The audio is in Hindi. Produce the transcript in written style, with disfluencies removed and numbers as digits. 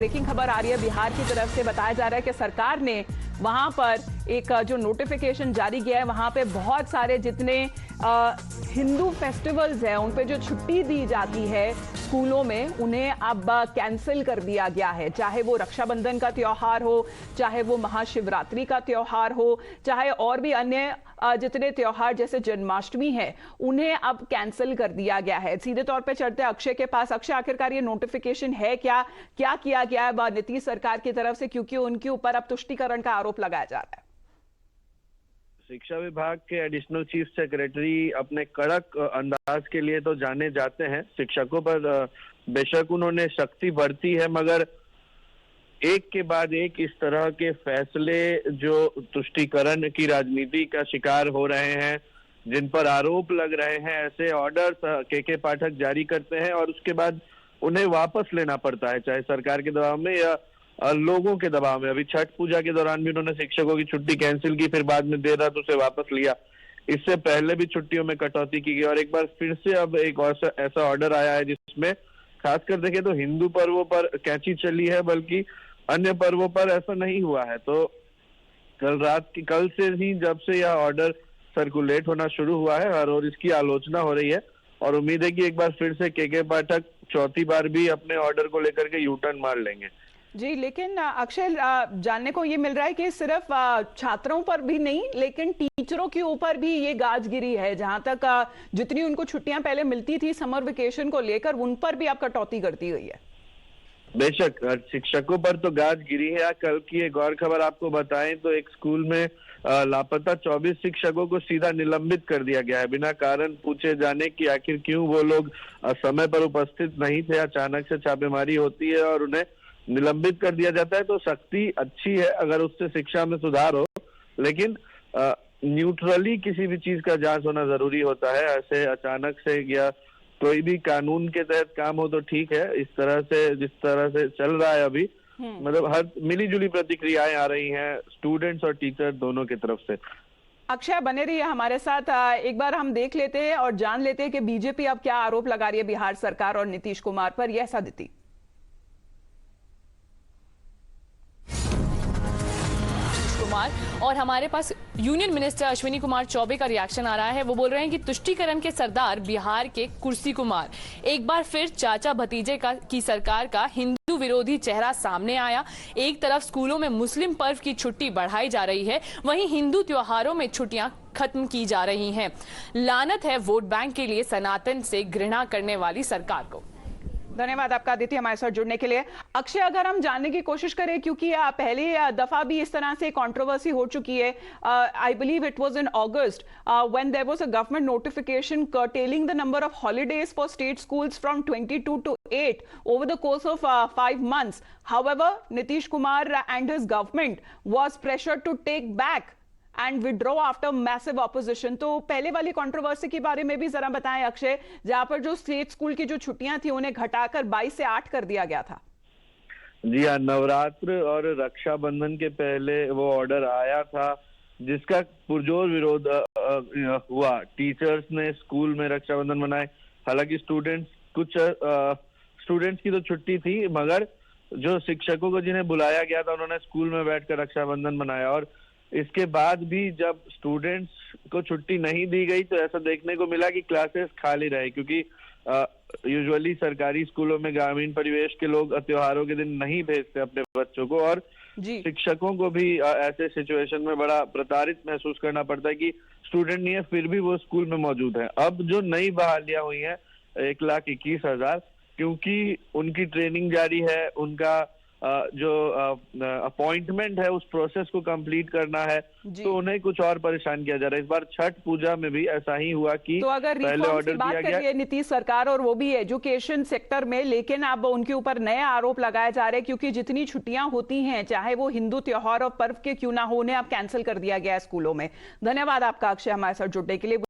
ब्रेकिंग खबर आ रही है बिहार की तरफ से। बताया जा रहा है कि सरकार ने वहां पर एक जो नोटिफिकेशन जारी किया है, वहां पे बहुत सारे जितने हिंदू फेस्टिवल्स हैं उन पे जो छुट्टी दी जाती है स्कूलों में, उन्हें अब कैंसिल कर दिया गया है। चाहे वो रक्षाबंधन का त्योहार हो, चाहे वो महाशिवरात्रि का त्योहार हो, चाहे और भी अन्य जितने त्योहार जैसे जन्माष्टमी है, उन्हें अब कैंसिल कर दिया गया है। सीधे तौर पे चढ़ते अक्षय के पास। अक्षय, आखिरकार ये नोटिफिकेशन है क्या, क्या किया गया है नीतीश सरकार की तरफ से, क्योंकि उनके ऊपर अब तुष्टीकरण का आरोप लगाया जा रहा है। शिक्षा विभाग के एडिशनल चीफ सेक्रेटरी अपने कड़क अंदाज के लिए तो जाने जाते हैं। शिक्षकों पर बेशक उन्होंने सख्ती बरती है, मगर एक के बाद एक इस तरह के फैसले जो तुष्टीकरण की राजनीति का शिकार हो रहे हैं, जिन पर आरोप लग रहे हैं, ऐसे ऑर्डर के पाठक जारी करते हैं और उसके बाद उन्हें वापस लेना पड़ता है, चाहे सरकार के दबाव में या लोगों के दबाव में। अभी छठ पूजा के दौरान भी उन्होंने शिक्षकों की छुट्टी कैंसिल की, फिर बाद में देर रात उसे वापस लिया। इससे पहले भी छुट्टियों में कटौती की गई और एक बार फिर से अब एक ऐसा ऑर्डर आया है जिसमें खासकर देखें तो हिंदू पर्वों पर कैंची चली है, बल्कि अन्य पर्वों पर ऐसा नहीं हुआ है। तो कल से ही जब से यह ऑर्डर सर्कुलेट होना शुरू हुआ है और इसकी आलोचना हो रही है और उम्मीद है कि एक बार फिर से के पाठक चौथी बार भी अपने ऑर्डर को लेकर के यू टर्न मार लेंगे। जी, लेकिन अक्षय, जानने को ये मिल रहा है कि सिर्फ छात्रों पर भी नहीं, लेकिन टीचरों के ऊपर भी ये गाजगिरी है। जहां तक जितनी उनको छुट्टियां पहले मिलती थी समर वेकेशन को लेकर, उन पर भी अब कटौती कर दी गई है। बेशक शिक्षकों पर तो गाजगिरी है। कल की एक और खबर आपको बताएं तो एक स्कूल में लापता 24 शिक्षकों को सीधा निलंबित कर दिया गया है, बिना कारण पूछे जाने कि आखिर क्यों वो लोग समय पर उपस्थित नहीं थे। अचानक से छापेमारी होती है और उन्हें निलंबित कर दिया जाता है। तो सख्ती अच्छी है अगर उससे शिक्षा में सुधार हो, लेकिन न्यूट्रली किसी भी चीज का जांच होना जरूरी होता है। ऐसे अचानक से या कोई भी कानून के तहत काम हो तो ठीक है, इस तरह से जिस तरह से चल रहा है अभी, मतलब हर मिली जुली प्रतिक्रियाएं आ रही हैं स्टूडेंट्स और टीचर दोनों की तरफ से। अक्षय, बने रहिए हमारे साथ। एक बार हम देख लेते हैं और जान लेते हैं कि बीजेपी अब क्या आरोप लगा रही है बिहार सरकार और नीतीश कुमार पर। यह सादिती और हमारे पास यूनियन मिनिस्टर अश्विनी कुमार चौबे का रिएक्शन आ रहा है। वो बोल रहे हैं कि तुष्टीकरण के सरदार बिहार के कुर्सी कुमार। एक बार फिर चाचा भतीजे की सरकार का हिंदू विरोधी चेहरा सामने आया। एक तरफ स्कूलों में मुस्लिम पर्व की छुट्टी बढ़ाई जा रही है, वहीं हिंदू त्योहारों में छुट्टियां खत्म की जा रही हैं। लानत है वोट बैंक के लिए सनातन से घृणा करने वाली सरकार को। धन्यवाद आपका आदित्य हमारे साथ जुड़ने के लिए। अक्षय, अगर हम जानने की कोशिश करें, क्योंकि पहली दफा भी इस तरह से कंट्रोवर्सी हो चुकी है, I believe it was in August when there was a government notification curtailing the number of holidays for state schools from 22 to 8 over the course of 5 months. However, Nitish Kumar and his government was pressured to take back and withdraw after massive opposition. तो पहले वाली कंट्रोवर्सी के बारे में भी जरा बताएं अक्षय, जहां पर जो स्टेट स्कूल की जो छुट्टियां थी उन्हें घटाकर 22 से 8 कर दिया गया था। जी हाँ, नवरात्र और रक्षाबंधन के पहले वो ऑर्डर आया था जिसका पुरजोर विरोध हुआ। टीचर्स ने स्कूल में रक्षाबंधन मनाए, हालांकि कुछ स्टूडेंट्स की तो छुट्टी थी, मगर जो शिक्षकों को जिन्हें बुलाया गया था उन्होंने स्कूल में बैठकर रक्षाबंधन मनाया। और इसके बाद भी जब स्टूडेंट्स को छुट्टी नहीं दी गई तो ऐसा देखने को मिला कि क्लासेस खाली रहे, क्योंकि यूजुअली सरकारी स्कूलों में ग्रामीण परिवेश के लोग त्योहारों के दिन नहीं भेजते अपने बच्चों को, और शिक्षकों को भी ऐसे सिचुएशन में बड़ा प्रताड़ित महसूस करना पड़ता है कि स्टूडेंट नहीं है फिर भी वो स्कूल में मौजूद है। अब जो नई बहालियां हुई हैं 1,21,000, क्योंकि उनकी ट्रेनिंग जारी है, उनका जो अपॉइंटमेंट है उस प्रोसेस को कंप्लीट करना है, तो उन्हें कुछ और परेशान किया जा रहा है। इस बार छठ पूजा में भी ऐसा ही हुआ कि तो अगर पहले ऑर्डर बात दिया गया नीतीश सरकार और वो भी एजुकेशन सेक्टर में, लेकिन अब उनके ऊपर नए आरोप लगाए जा रहे हैं, क्योंकि जितनी छुट्टियां होती हैं चाहे वो हिंदू त्योहार और पर्व के क्यों ना हो, उन्हें अब कैंसिल कर दिया गया है स्कूलों में। धन्यवाद आपका अक्षय हमारे साथ जुड़ने के लिए।